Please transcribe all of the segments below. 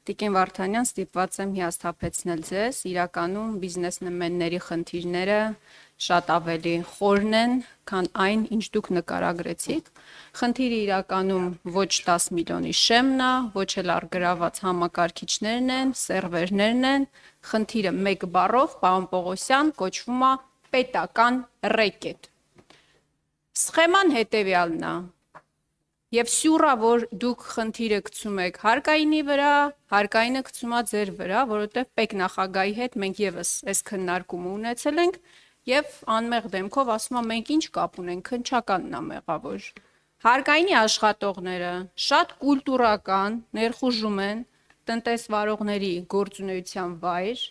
Տիկին Վարդանյան, ստիպված եմ հիասթափեցնել ձեզ, իրականում բիզնեսմենների խնդիրները շատ ավելի խորն են, քան այն, ինչ դուք նկարագրեցիք։ Խնդիրը իրականում ոչ 10 միլիոնի շեմն է, ոչ էլ առգրաված համակարգիչներն են, սերվերներն են, խնդիրը մեկ բառով, պարոն Պողոսյան, կոչվում է պետական ռեկետ։ Սխեման հետևյալն է։ Եվ սյուռա, որ դուք խնդիրը գցում եք հարկայինի վրա, հարկայինը գցում է ձեր վրա, որովհետև պետ նախագահի հետ մենք եւս այս քննարկումը ունեցել ենք եւ անմեղ դեմքով ասում եմ մենք ինչ կապ ունենք, քննչականն է մեղավոր։ Հարկայինի աշխատողները շատ կուլտուրական ներխուժում են տնտեսվարողների գործունեության վայր,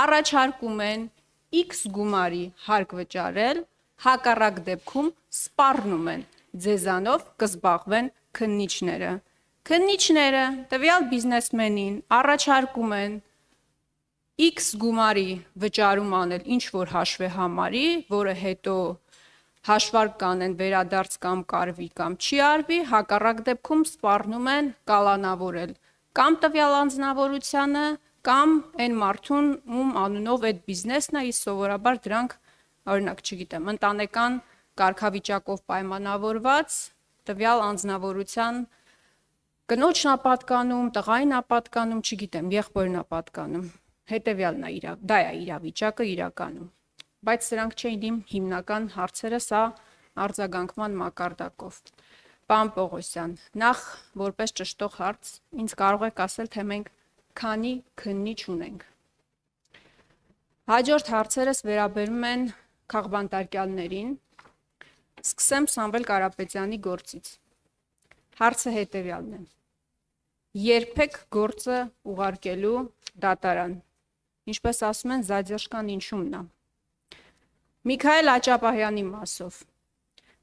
առաջարկում են X գումարի հարկ վճարել, հակառակ դեպքում սպառնում են ձեզանով կզբաղվեն քննիչները։ Քննիչները տվյալ բիզնեսմենին առաջարկում են X գումարի վճարում անել ինչ-որ հաշվեհամարի, որը հետո հաշվարկ կանեն վերադարձ կամ կարվի կամ չի արվի, հակառակ դեպքում սպառնում են կալանավորել կամ տվյալ անձնավորությանը, կամ այն մարդուն, ում անունով այդ բիզնեսն է, իսկ սովորաբար դրանք, օրինակ, չգիտեմ, ընտանեկան կարգավիճակով պայմանավորված տվյալ անձնավորության կնոջն է պատկանում, տղային է պատկանում, չգիտեմ, եղբորն է պատկանում, հետևյալն է, դա է իրավիճակը իրականում, բայց սրանք չէին իմ հիմնական հարցերը, սա արձագանքման մակարդակով։ Պարոն Պողոսյան, նախ որպես ճշտող հարց, ինձ կարող եք ասել, թե մենք քանի քննիչ ունենք։ Հաջորդ հարցերս վերաբերում են քաղբանտարկյալներին, սկսեմ Սամվել Կարապետյանի գործից։ Հարցը հետևյալն է. երբեք գործը ուղարկելու դատարան, ինչպես ասում են, զադержկան ինչումն է։ Միքայել Աճապահյանի մասով։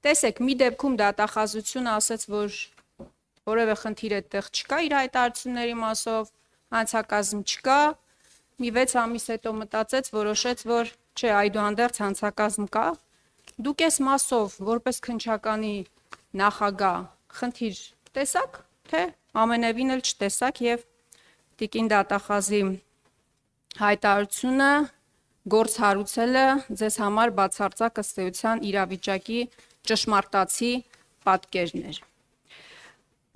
Տեսեք, մի դեպքում դատախազությունը ասաց, որ որևէ խնդիր այդտեղ չկա իր հայտարարությունների մասով, հանցակազմ չկա, մի 6 ամիս հետո մտածեց, որոշեց, որ չէ, այդուհանդերձ հանցակազմ կա։ Դուք այս մասով, որպես քննչականի նախագահ, խնդիր տեսաք, թե ամենևին էլ չտեսաք եւ տիկին դատախազի հայտարարությունը գործ հարուցելը ձեզ համար բացարձակ ըստ էության իրավիճակի ճշմարտացի պատկերն էր։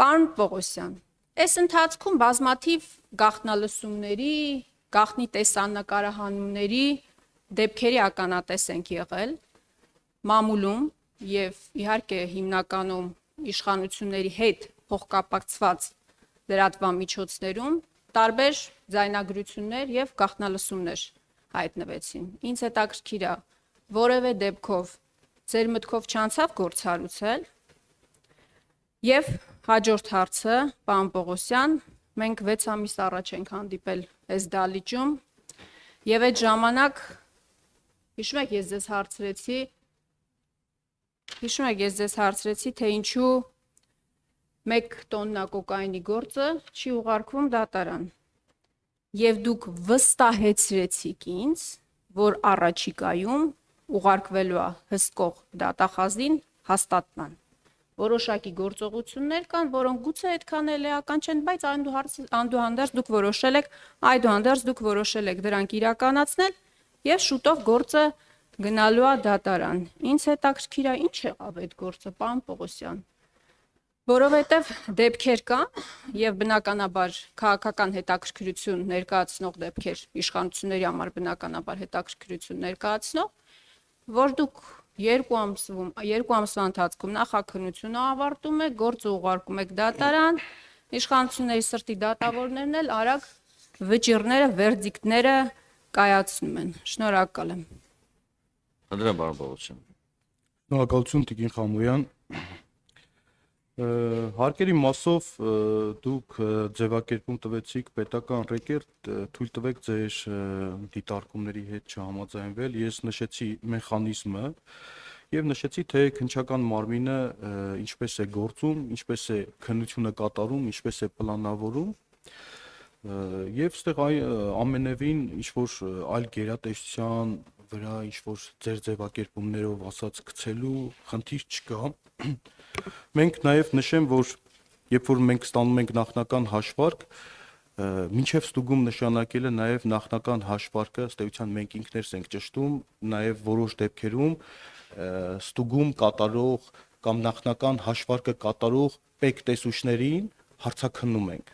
Պարոն Պողոսյան, այս ընթացքում բազմաթիվ գաղտնալսումների, գաղտնի տեսանկարահանումների դեպքերի ականատես ենք եղել մամուլում եւ իհարկե հիմնականում իշխանությունների հետ փոխկապակցված լրատվամիջոցներում տարբեր ձայնագրություններ եւ գաղտնալսումներ հայտնվեցին։ Ինձ հետաքրքիր է, որևէ դեպքով ձեր մտքով չանցավ գործ հարուցել։ Եվ հաջորդ հարցը, պարոն Պողոսյան, մենք 6 ամիս առաջ ենք հանդիպել այս դալիճում եւ այդ ժամանակ հիշում եք ես ձեզ հարցրեցի, թե ինչու 1 տոննա կոկայինի գործը չի ուղարկվում դատարան։ Եվ դուք վստահեցրեցիք ինձ, որ առաջիկայում ուղարկվելու է հսկող դատախազին հաստատման։ Որոշակի գործողություններ կան, որոնք գուցե այդքան էլ էական չեն, բայց այդուհանդերձ դուք որոշել եք դրանք իրականացնել եւ շուտով գործը գնալու է դատարան։ Ինձ հետաքրքիր է, ինչ եղավ այդ գործը, պարոն Պողոսյան։ Որովհետև դեպքեր կան եւ բնականաբար քաղաքական հետաքրքրություն ներկայացնող դեպքեր, իշխանությունների համար բնականաբար հետաքրքրություն ներկայացնող, որ դուք 2 ամսվա ընթացքում նախաքննությունը ավարտում եք, գործը ուղարկում եք դատարան, իշխանությունների սրտի դատավորներն էլ արագ վճիռները, վերդիկտները կայացնում են։ Շնորհակալ եմ։ Անդրեա պարոն Պողոսյան։ Շնորհակալություն տիկին Խամոյան։ Հարկերի մասով դուք ձևակերպում տվեցիք պետական ռեկերտ, թույլ տվեք ձեր դիտարկումների հետ չհամաձայնվել։ Ես նշեցի մեխանիզմը եւ նշեցի, թե քննչական մարմինը ինչպես է գործում, ինչպես է քննությունը կատարում, ինչպես է պլանավորում։ Եվ այստեղ ամենևին ինչ-որ այլ գերատեսչության վրա ինչ-որ ձեր ձևակերպումներով ասած գցելու խնդիր չկա։ Մենք նաև նշեմ, որ երբ որ մենք ստանում ենք նախնական հաշվարկ, մինչև ստուգում նշանակելը նաև նախնական հաշվարկը, ըստ էության մենք ինքներս ենք ճշտում, նաև որոշ դեպքերում ստուգում կատարող կամ նախնական հաշվարկը կատարող պետ տեսուչներին հարցաքննում ենք։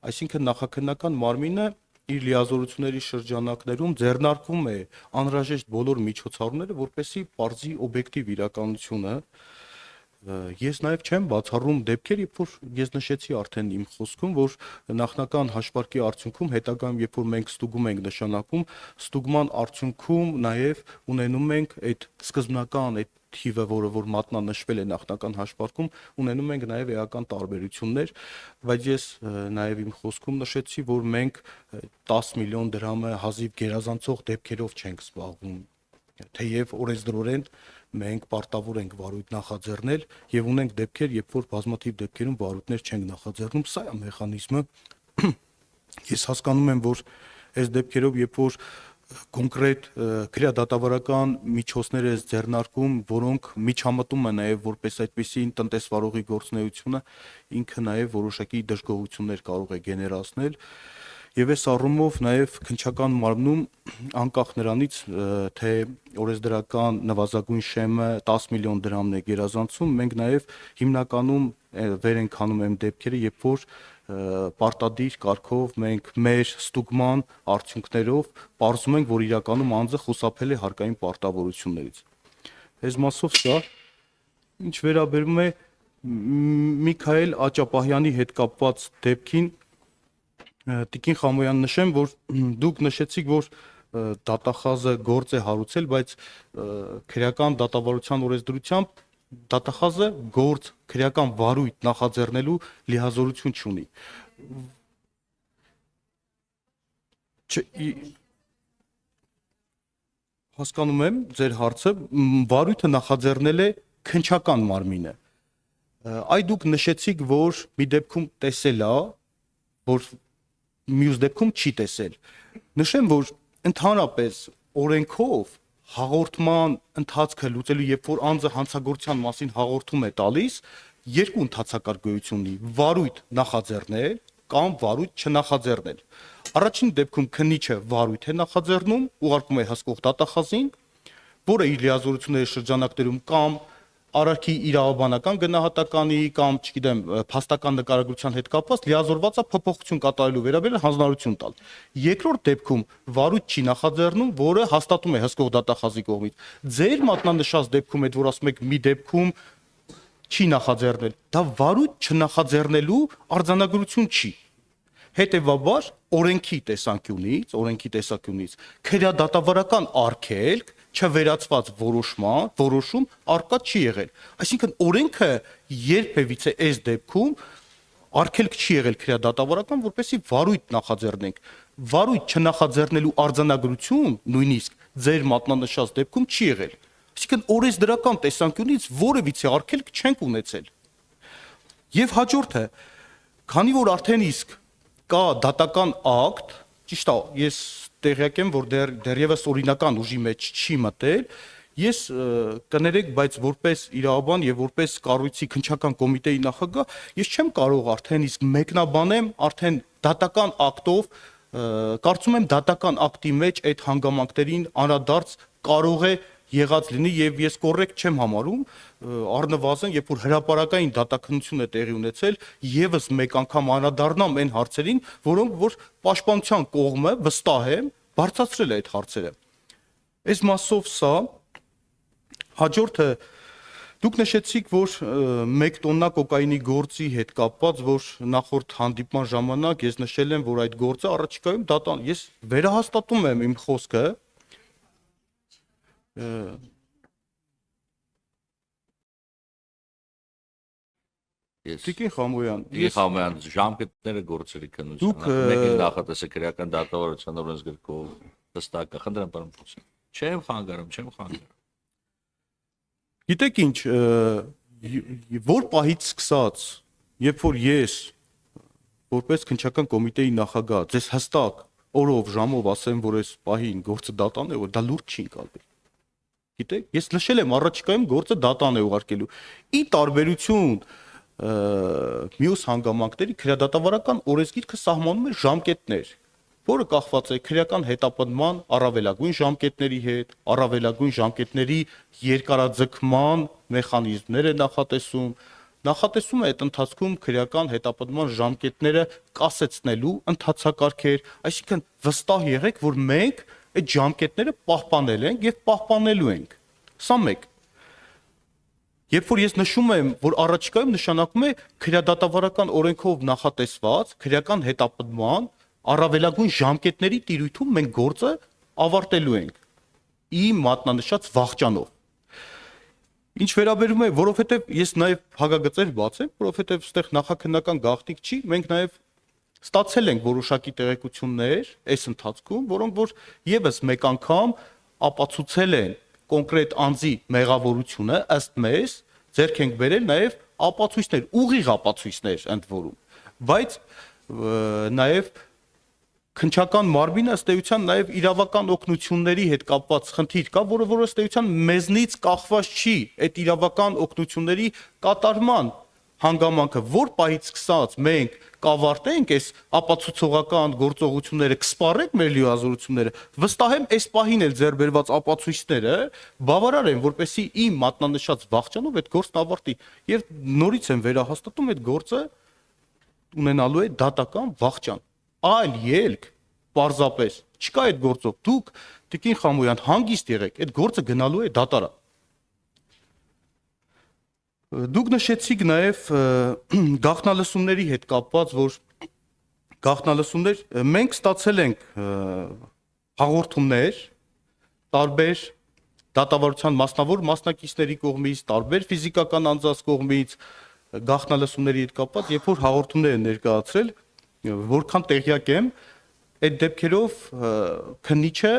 Այսինքն նախաքննական մարմինը իր լիազորությունների շրջանակներում ձեռնարկում է անհրաժեշտ բոլոր միջոցառումները, որպեսզի պարզի օբյեկտիվ իրականությունը։ Ես նաև չեմ բացառում դեպքեր, երբ որ ես նշեցի արդեն իմ խոսքում, որ նախնական հաշվարկի արդյունքում հետագայում, երբ որ մենք ստուգում ենք նշանակում, ստուգման արդյունքում նաև ունենում ենք այդ սկզբնական այդ թիվը, որ մատնանշվել է նախնական հաշվարկում, ունենում ենք նաև էական տարբերություններ, բայց ես նաև իմ խոսքում նշեցի, որ մենք 10 միլիոն դրամը հազիվ գերազանցող դեպքերով չենք զբաղվում, թեև օրենսդրորեն մենք պարտավոր ենք վարույթ նախաձեռնել եւ ունենք դեպքեր, երբ որ բազմաթիվ դեպքերում վարույթներ չենք նախաձեռնում, սա է մեխանիզմը։ Ես հասկանում եմ, որ այս դեպքերով, երբ որ կոնկրետ քրեադատավարական միջոցներ է ձեռնարկում, որոնք միջամտում են նաև որպես այդպիսին տնտեսվարողի գործունեությունը, ինքը նաև որոշակի դժգոհություններ կարող է գեներացնել։ Եվ այս առումով նաև քննչական մարմնում անկախ նրանից, թե օրենսդրական նվազագույն շեմը 10 միլիոն դրամն է գերազանցում, մենք նաև հիմնականում վեր ենք հանում այն դեպքերը, երբ որ պարտադիր կարգով մենք մեր ստուգման արդյունքներով պարզում ենք, որ իրականում անձը խուսափել է հարկային պարտավորություններից։ Այս մասով սա, ինչ վերաբերում է Միքայել Աճապահյանի հետ կապված դեպքին, Տիկին Խամոյան, նշեմ, որ դուք նշեցիք, որ դատախազը գործ է հարուցել, բայց քրեական դատավարության օրենսդրությամբ դատախազը գործ քրեական վարույթ նախաձեռնելու լիազորություն չունի։ Հասկանում եմ ձեր հարցը, վարույթը նախաձեռնել է քննչական մարմինը։ Այ դուք նշեցիք, որ մի դեպքում տեսել է, որ մյուս դեպքում չի տեսել։ Նշեմ, որ ընդհանրապես օրենքով հաղորդման ընթացքը լուծելու, երբ որ անձը հանցագործության մասին հաղորդում է տալիս, երկու ընթացակարգ գոյություն ունի՝ վարույթ նախաձեռնել կամ վարույթ չնախաձեռնել։ Առաջին դեպքում քննիչը վարույթ է նախաձեռնում, ուղարկում է հսկող դատախազին, որը իր լիազորությունների շրջանակներում կամ արարքի իրավաբանական գնահատականի կամ, չգիտեմ, փաստական նկարագրության հետ կապված լիազորված է փոփոխություն կատարելու վերաբերյալ հանձնարարություն տալ։ Երկրորդ դեպքում վարույթ չի նախաձեռնում, որը հաստատում է հսկող դատախազի կողմից։ Ձեր մատնանշած դեպքում, այդ որ ասում եք մի դեպքում չի նախաձեռնել, դա վարույթ չնախաձեռնելու արձանագրություն չի։ Հետևաբար օրենքի տեսանկյունից քրեադատավարական արգելք չվերացված որոշում արկա չի եղել։ Այսինքն օրենքը երբևիցե այս դեպքում արգելք չի եղել քրեադատավարական, որպեսզի վարույթ նախաձեռնենք։ Վարույթ չնախաձեռնելու արձանագրություն նույնիսկ ձեր մատնանշած դեպքում չի եղել։ Այսինքն օրենսդրական տեսանկյունից որևիցե արգելք չենք ունեցել։ Եվ հաջորդը, քանի որ արդեն իսկ կա դատական ակտ, ճիշտ է, ես տեղյակ եմ, որ դեռևս օրինական ուժի մեջ չի մտել, ես կներեք, բայց որպես իրավաբան եւ որպես կառույցի քննչական կոմիտեի նախագահ, ես չեմ կարող արդեն իսկ մեկնաբանեմ արդեն դատական ակտով, կարծում եմ դատական ակտի մեջ այդ հանգամանքներին անդրադարձ կարող է եղած լինի եւ ես կոռեկտ չեմ համարում, առնվազն երբ որ հրապարակային դատաքննություն է տեղի ունեցել, եւս մեկ անգամ անդրադառնամ այն հարցերին, որոնք որ պաշտպանության կողմը վստահ եմ բարձրացրել է այդ հարցերը։ Այս մասով սա, հաջորդը դուք նշեցիք, որ 1 տոննա կոկաինի գործի հետ կապված, որ նախորդ հանդիպման ժամանակ ես նշել եմ, որ այդ գործը առաջիկայում դատան, ես վերահաստատում եմ իմ խոսքը, Տիկին Խամոյան, ժամկետները գործերի քննության, մեկին նախատեսը քրեական դատավարության օրենսգրքով հստակ է, խնդրեմ պարոն Պուլսյան։ Չեմ խանգարում։ Գիտեք ինչ, որ պահից սկսած, երբ որ ես որպես քննչական կոմիտեի նախագահ ձեզ հստակ օրով, ժամով ասեմ, որ այս պահին գործը դատան է, որ դա լուրջ չի ընկալվի։ Գիտեք, ես նշել եմ առաջիկայում գործը դատան է ուղարկելու։ Ի տարբերություն մյուս հանգամանքների քրեադատավարական օրենսգիրքը սահմանում է ժամկետներ, որը կախված է քրեական հետապնդման առավելագույն ժամկետների հետ, առավելագույն ժամկետների երկարաձգման մեխանիզմներ է նախատեսում է այդ ընթացքում քրեական հետապնդման ժամկետները կասեցնելու ընթացակարգեր, այսինքն վստահ եղեք, որ մենք այդ ժամկետները պահպանել ենք եւ պահպանելու ենք։ Սա մեկ։ Երբ որ ես նշում եմ, որ առաջիկայում նշանակում է քրեադատավարական օրենքով նախատեսված քրեական հետապնդման առավելագույն ժամկետների տիրույթում մենք գործը ավարտելու ենք իմ մատնանշած վախճանով։ Ինչ վերաբերում է, որովհետև ես նաև հագագծեր բացեմ, որովհետև այստեղ նախաքննական գաղտնիք չի, մենք նաև ստացել ենք որոշակի տեղեկություններ այս ընթացքում, որոնք որ եւս մեկ անգամ ապացուցել են կոնկրետ անձի մեղավորությունը, ըստ մեզ ձեռք ենք բերել նաև ապացույցներ, ուղիղ ապացույցներ ընդ որում, բայց նաև քննչական մարմինը ըստ էության նաև իրավական օգնությունների հետ կապված խնդիր կա, որը ըստ էության մեզնից կախված չի այդ իրավական օգնությունների կատարման հանգամանքը, որ պահից սկսած մենք կավարտենք այս ապացուցողական գործողությունները, կսպառենք մեր լիազորությունները, վստահ եմ այս պահին էլ ձեռք բերված ապացույցները բավարար են, որպեսզի իմ մատնանշած վախճանով այդ գործն ավարտի եւ նորից եմ վերահաստատում այդ գործը ունենալու է դատական վախճան։ Այլ ելք պարզապես չկա այդ գործով։ Դուք Տիկին Խամոյան հանգիստ եղեք, այդ գործը գնալու է դատարան։ Դուք նշեցիք նաև գաղտնալսումների հետ կապված, որ գաղտնալսումներ մենք ստացել ենք հաղորդումներ տարբեր դատավարության մասնավոր մասնակիցների կողմից, տարբեր ֆիզիկական անձանց կողմից գաղտնալսումների հետ կապված, երբ որ հաղորդումներ են ներկայացրել, որքան տեղյակ եմ, այդ դեպքերով քննիչը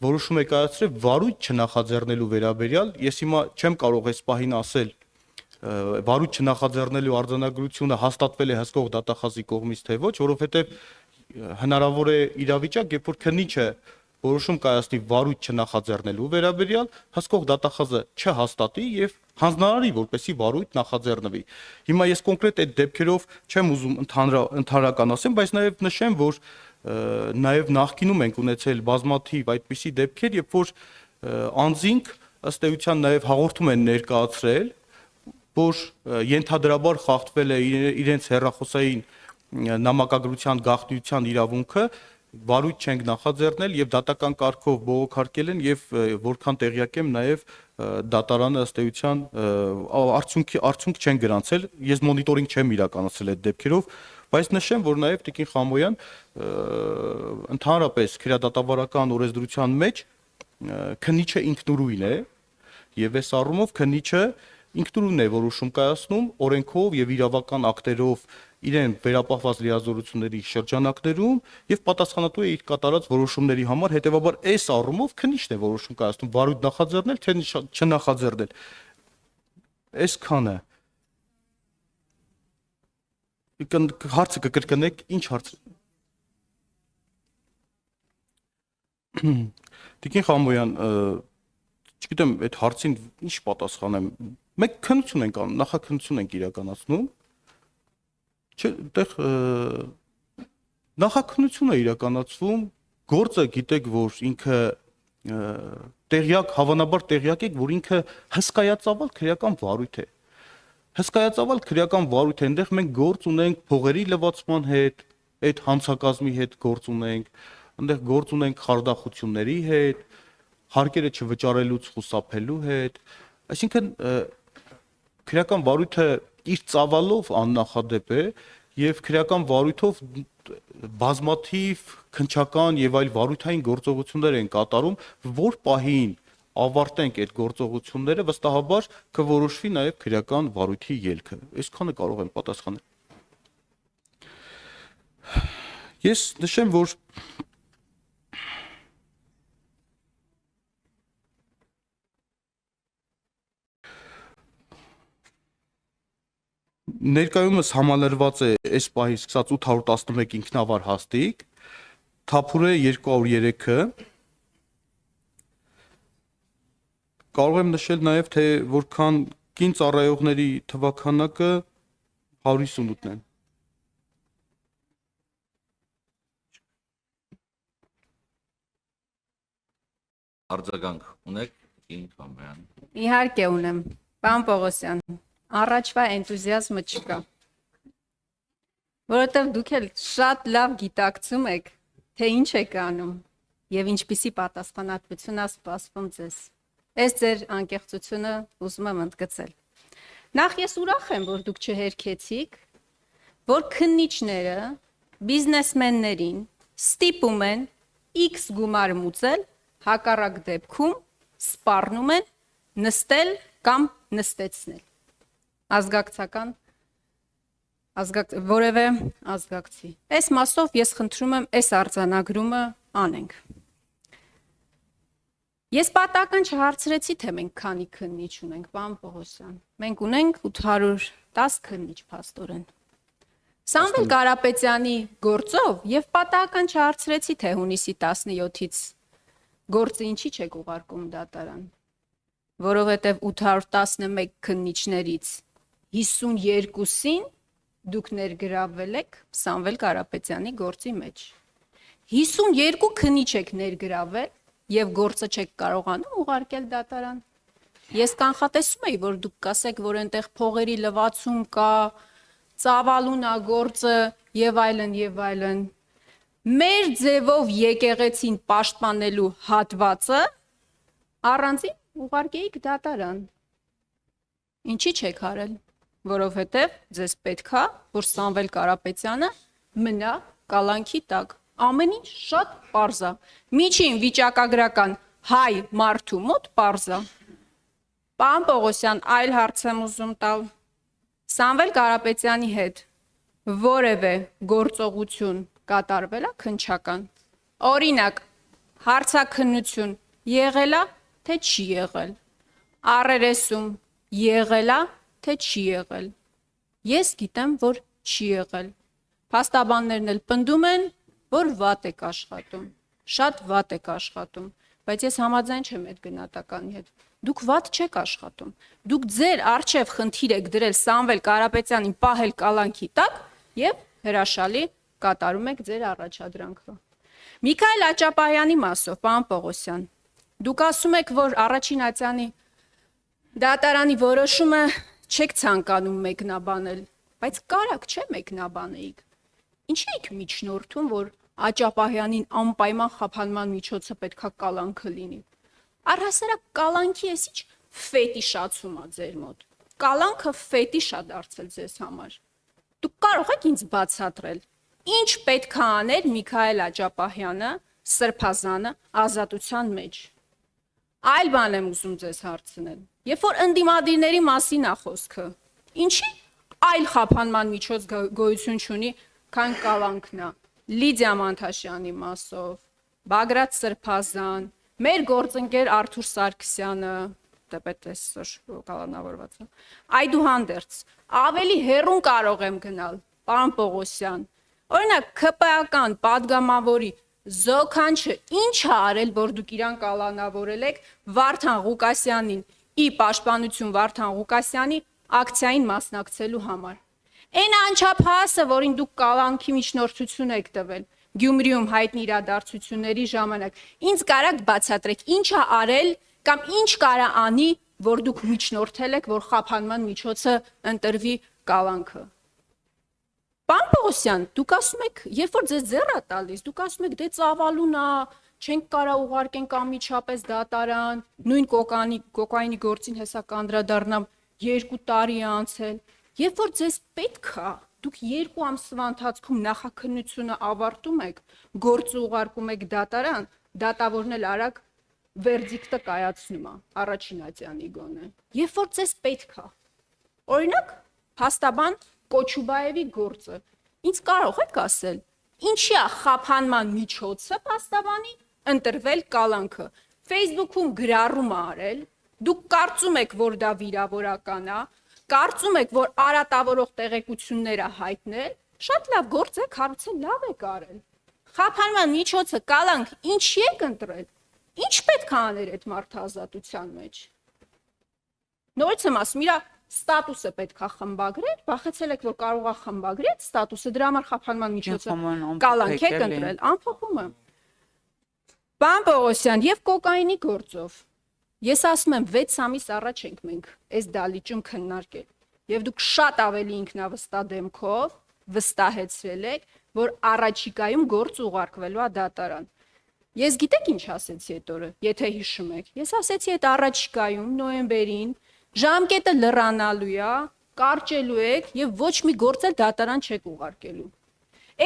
որոշում է կայացրել վարույթ չնախաձեռնելու վերաբերյալ, ես հիմա չեմ կարող այս պահին ասել վարույթ չնախաձեռնելու արձանագրությունը հաստատվել է հսկող դատախազի կողմից թե ոչ, որովհետև հնարավոր է իրավիճակ, երբ որ քննիչը որոշում կայացնի վարույթ չնախաձեռնելու վերաբերյալ, հսկող դատախազը չհաստատի եւ հանձնարարի, որպեսի վարույթ նախաձեռնվի։ Հիմա ես կոնկրետ այդ դեպքերով չեմ ուզում ընդհանրական ասեմ, բայց նաեւ նշեմ, որ նաեւ նախկինում ենք ունեցել բազմաթիվ այդպիսի դեպքեր, երբ որ անձինք ըստ էության նաեւ հաղորդում են ներկայացրել, որ ենթադրաբար խախտվել է իրենց հեռախոսային նամակագրության գաղտնիության իրավունքը, վարույթ չենք նախաձեռնել եւ դատական կարգով բողոքարկել են եւ որքան տեղյակ եմ նաեւ դատարանը ըստ էության արդյունք չեն գրանցել, ես մոնիտորինգ չեմ իրականացրել այդ դեպքերով, բայց նշեմ, որ նաեւ Տիկին Խամոյան ընդհանրապես քրեադատավարական օրենսդրության մեջ քննիչը ինքնուրույն է եւ այս առումով քննիչը ինքնուրույն է որոշում կայացնում օրենքով եւ իրավական ակտերով իրեն վերապահված լիազորությունների շրջանակներում եւ պատասխանատու է իր կատարած որոշումների համար, հետեւաբար այս առումով քննիչն է որոշում կայացնում վարույթ նախաձեռնել թե չնախաձեռնել։ Այսքանը հարցը կկրկնեք, ինչ հարց։ Տիկին Խամոյան, չգիտեմ այդ հարցին ինչ պատասխանեմ։ Մենք քննություն ենք անում, նախաքննություն ենք իրականացնում։ Այդտեղ նախաքննություն է իրականացվում, գործը գիտեք, որ ինքը հավանաբար տեղյակ եք, որ ինքը հսկայածավալ քրեական վարույթ է։ Հսկայածավալ քրեական վարույթ է, այնտեղ մենք գործ ունենք փողերի լվացման հետ, այդ հանցակազմի հետ գործ ունենք, այնտեղ գործ ունենք խարդախությունների հետ, հարկերը չվճարելուց խուսափելու հետ, այսինքն քրեական վարույթը իր ծավալով աննախադեպ է եւ քրեական վարույթով բազմաթիվ քննչական եւ այլ վարույթային գործողություններ են կատարում, որ պահին ավարտենք այդ գործողությունները, վստահաբար կորոշվի նաեւ քրեական վարույթի ելքը։ Այսքանը կարող եմ պատասխանել։ Ես նշեմ, որ ներկայումս համալրված է այս պահից սկսած 811 ինքնավար հաստիք, թափուր է 203-ը։ Կարող եմ նշել նաև, թե որքան կին ծառայողների թվաքանակը 158-ն են։ Արձագանք ունեք Կին Կամյան։ Իհարկե ունեմ։ Պարոն Պողոսյան, առաջվա էնտուզիազմը չկա։ Որովհետև դուք էլ շատ լավ գիտակցում եք, թե ինչ եք անում եւ ինչպիսի պատասխանատվություն է սպասվում ձեզ։ Այս ձեր անկեղծությունը ուզում եմ ընդգծել։ Նախ ես ուրախ եմ, որ դուք չհերքեցիք, որ քննիչները բիզնեսմեններին ստիպում են X գումար մուծել, հակառակ դեպքում սպառնում են նստել կամ նստեցնել։ Ազգակցական որևէ ազգակցի։ Այս մասով ես խնդրում եմ այս արձանագրումը անենք։ Ես պատահական չհարցրեցի, թե մենք քանի քննիչ ունենք, պարոն Պողոսյան։ Մենք ունենք 810 քննիչ փաստորեն։ Սամվել Կարապետյանի գործով եւ պատահական չհարցրեցի, թե հունիսի 17-ից գործը ինչի չեք ուղարկում դատարան, որովհետեւ 811 քննիչներից 52-ին դուք ներգրավվել եք Սամվել Կարապետյանի գործի մեջ։ 52 քննիչ եք ներգրավել եւ գործը չեք կարողանում ուղարկել դատարան։ Ես կանխատեսում էի, որ դուք կասեք, որ այնտեղ փողերի լվացում կա, ծավալուն է գործը եւ այլն եւ այլն։ Մեր ձևով եկեղեցին պաշտպանելու հատվածը առանձին ուղարկեիք դատարան։ Ինչի չեք արել, որովհետեւ ձեզ պետքա, որ Սամվել Կարապետյանը մնա կալանքի տակ։ Ամեն ինչ շատ պարզ է։ Միջին վիճակագրական հայ մարդու մոտ պարզ է։ Պարոն Պողոսյան, այլ հարց եմ ուզում տալ։ Սամվել Կարապետյանի հետ որևէ գործողություն կատարվել է քննչական։ Օրինակ, հարցաքննություն եղել է, թե չի եղել։ Առերեսում եղել է, թե չի եղել։ Ես գիտեմ, որ չի եղել։ Փաստաբաններն էլ պնդում են, որ վատ եք աշխատում, շատ վատ եք աշխատում, բայց ես համաձայն չեմ այդ գնահատականի հետ։ Դուք վատ չեք աշխատում։ Դուք ձեր արժև խնդիր եք դրել Սամվել Կարապետյանին պահել կալանքի տակ եւ հրաշալի կատարում եք ձեր առաջադրանքը։ Միքայել Աճապահյանի մասով, պարոն Պողոսյան, դուք ասում եք, որ առաջին ատյանի դատարանի որոշումը չեք ցանկանում մեկնաբանել, բայց կարակ չէ մեկնաբանեիք։ Ինչի եք միջնորդում, որ Աճապահյանին անպայման խափանման միջոցը պետքա կալանքը լինի։ Առհասարակ կալանքի էս ինչ ֆետիշացում է ձեր մոտ։ Կալանքը ֆետիշ է դարձել ձեզ համար։ Դուք կարող եք ինձ բացատրել, ինչ պետքա աներ Միքայել Աճապահյանը, Սրբազանը ազատության մեջ։ Այլ բան եմ ուզում ձեզ հարցնել։ Երբ որ ընդդիմադիրների մասին է խոսքը, ինչի այլ խափանման միջոց գոյություն չունի, քան կալանքն է։ Լիդիա Մանթաշյանի մասով, Բագրատ Սրբազան, մեր գործընկեր Արթուր Սարգսյանը, դեպետ այսօր կալանավորված է։ Այդուհանդերձ, ավելի հեռուն կարող եմ գնալ, պարոն Պողոսյան։ Օրինակ, ՔՊԱ-կան падգամավորի Զոքանչը ինչ է արել, որ դուք իրան կալանավորել եք Վարդան Ղուկասյանին, ի պաշտպանություն Վարդան Ղուկասյանի ակցիային մասնակցելու համար։ Այն անչափահասը, որին դուք կալանքի միջնորդություն եք տվել Գյումրիում հայտնի իրադարձությունների ժամանակ, ինձ կարաք բացատրեք, ինչ է արել կամ ինչ կարա անի, որ դուք միջնորդել եք, որ խափանման միջոցը ընտրվի կալանքը։ Պարոն Պողոսյան, դուք ասում եք, երբ որ ձեզ ձեռ է տալիս, դուք ասում եք, դե ծավալուն է, չենք կարա ուղարկենք անմիջապես դատարան, նույն կոկայինի գործին հեսա կանդրադառնամ 2 տարի է անցել։ Երբ որ ձեզ պետք է, դուք 2 ամսվա ընթացքում նախաքննությունը ավարտում եք, գործը ուղարկում եք դատարան, դատավորն էլ արագ վերդիկտը կայացնում է, առաջին ատյանի գոնե։ Երբ որ ձեզ պետք է, օրինակ, փաստաբան Կոչուբաևի գործը, ինձ կարող եք ասել, ինչի է խափանման միջոցը փաստաբանի ընտրվել կալանքը։ Facebook-ում գրառում է արել, դուք կարծում եք, որ դա վիրավորական է, կարծում եք, որ արատավորող տեղեկությունները հայտնել, շատ լավ գործ եք հարուցել, լավ եք արել։ Խափանման միջոցը կալանք ինչի եք ընտրել։ Ինչ պետք է աներ այդ մարդը ազատության մեջ։ Նորից եմ ասում, իրա ստատուսը պետքա խմբագրել, բախեցել եք, որ կարող է խմբագրել ստատուսը, դրա համար խափանման միջոցը կալանք եք ընտրել, ամփոփումը։ Պարոն Պողոսյան, եւ կոկայինի գործով։ Ես ասում եմ 6 ամիս առաջ ենք մենք այս դալիճում քննարկել, եւ դուք շատ ավելի ինքնավստահ դեմքով վստահեցրել եք, որ առաջիկայում գործ ուղարկվելու է դատարան։ Ես գիտեք ինչ ասեցի այդ օրը, եթե հիշում եք։ Ես ասեցի այդ առաջիկայում նոյեմբերին ժամկետը լրանալու է, կարճելու եք եւ ոչ մի գործ էլ դատարան չեք ուղարկելու։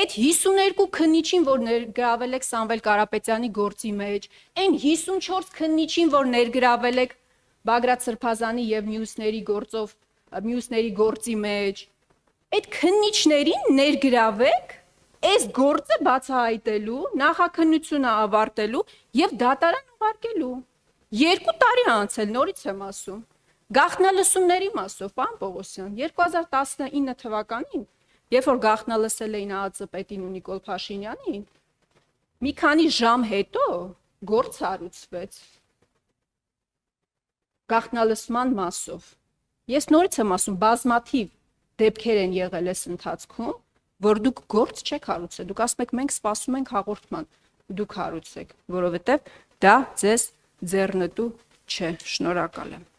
Այդ 52 քննիչին, որ ներգրավել եք Սամվել Կարապետյանի գործի մեջ, այն 54 քննիչին, որ ներգրավել եք Բագրատ Սրբազանի եւ մյուսների գործի մեջ, այդ քննիչներին ներգրավեք այս գործը բացահայտելու, նախաքննությունը ավարտելու եւ դատարան ուղարկելու։ 2 տարի անցել, նորից եմ ասում։ Գաղտնալսումների մասով, պարոն Պողոսյան, 2019 թվականին, երբ որ գաղտնալսել էին ԱԱԾ պետին ու Նիկոլ Փաշինյանին, մի քանի ժամ հետո գործ հարուցվեց գաղտնալսման մասով։ Ես նորից եմ ասում, բազմաթիվ դեպքեր են եղել այս ընթացքում, որ դուք գործ չեք հարուցել, դուք ասում եք մենք սպասում ենք հաղորդման, դուք հարուցեք, որովհետև դա ձեզ ձեռնտու չէ։ Շնորհակալ եմ։